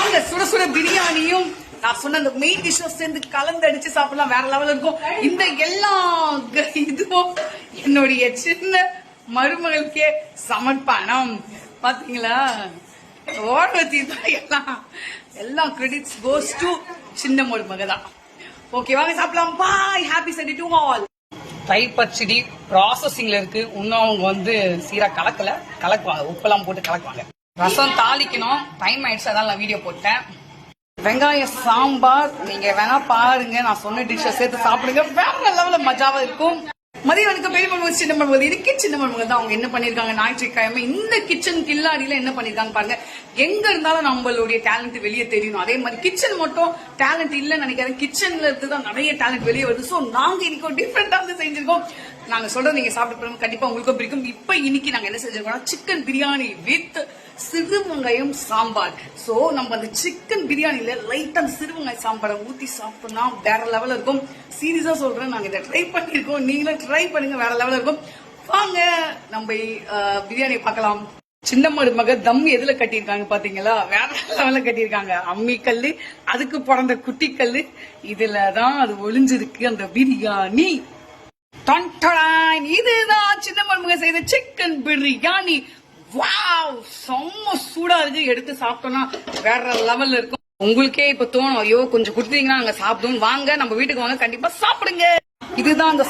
வாங்க சுட சுட பிரியாணியும் நான் சொன்ன அந்த மெயின் டிஷ்ஷும் சேர்ந்து கலந்து அடிச்சு சாப்பிடலாம், வேற லெவல் இருக்கும். இந்த எல்லா இதுவும் என்னுடைய சின்ன மருமகளுக்கே சமர்ப்பணம். பாத்தீங்களா, ஓடத்தி தான் எல்லாம் கிரெடிட்ஸ் கோஸ் டு சின்ன மருமக தான். ஓகே வாங்க சாப்பிடலாம். பாய், ஹாப்பி சண்டே டு ஆல். தயிர் பச்சடி ப்ராசஸிங்ல இருக்கு. இன்னும் அவங்க வந்து சீரா கலக்குவாங்க, உப்பெல்லாம் போட்டு கலக்குவாங்க. ரசம் தாளிக்கணும், டைம் ஆயிடுச்சு, அதான் நான் வீடியோ போட்டேன். வெங்காய சாம்பார் நீங்க வேணா பாருங்க, நான் சொன்ன டிஷ்ஷை சேர்த்து சாப்பிடுங்க, வேற லெவல்ல மஜாவா இருக்கும். மதியவனுக்கு பெரிய மருமகள் சின்ன மருமகள் இதுக்கே சின்ன மருமகள் தான். அவங்க என்ன பண்ணிருக்காங்க, ஞாயிற்றுக்கிழமை இந்த கிச்சன் கில்லாடியில என்ன பண்ணிருக்காங்க பாருங்க. எங்க இருந்தாலும் நம்மளுடைய டேலண்ட் வெளியே தெரியணும். அதே மாதிரி கிச்சன் மட்டும் டேலண்ட் இல்லன்னு நினைக்காது, கிச்சன்ல இருந்துதான் நிறைய டேலண்ட் வெளியே வருது. சோ நாங்க இன்னைக்கு டிஃப்ரெண்டா வந்து செஞ்சிருக்கோம். நாங்க சொல்றது நீங்க சாப்பிட்டு கண்டிப்பா உங்களுக்கும் பிடிக்கும். இப்ப இன்னைக்கு நாங்க என்ன செஞ்சிருக்கோம், சிக்கன் பிரியாணி வித் சிறு வெங்காயம் சாம்பார். சோ நம்ம அந்த சிக்கன் பிரியாணில லைட்டா சிறு வெங்காயம் சாம்பாரை ஊத்தி சாப்பிட்டோம்னா வேற லெவல் இருக்கும். சீரியஸா சொல்றேன், நாங்க இதை ட்ரை பண்ணிருக்கோம், நீங்களும் ட்ரை பண்ணுங்க, வேற லெவல் இருக்கும். வாங்க நம்ம பிரியாணியை பார்க்கலாம். சின்ன மருமக தம் எதுல கட்டியிருக்காங்க பாத்தீங்களா, வேற லெவல்ல கட்டியிருக்காங்க. அம்மி கல்லு, அதுக்கு பிறந்த குட்டி கல்லு, இதுலதான் அது ஒளிஞ்சிருக்கு அந்த பிரியாணி. இதுதான் சின்ன மருமக செய்த சிக்கன் பிரியாணி. வாவ், செம்ம சூடா இருக்கு. எடுத்து சாப்பிட்டோம்னா வேற லெவல்ல இருக்கும். உங்களுக்கே இப்ப தோணும், ஐயோ கொஞ்சம் குடுத்தீங்கன்னா நாங்க சாப்பிடுவோம். வாங்க நம்ம வீட்டுக்கு வாங்க, கண்டிப்பா சாப்பிடுங்க. இதுதான் அந்த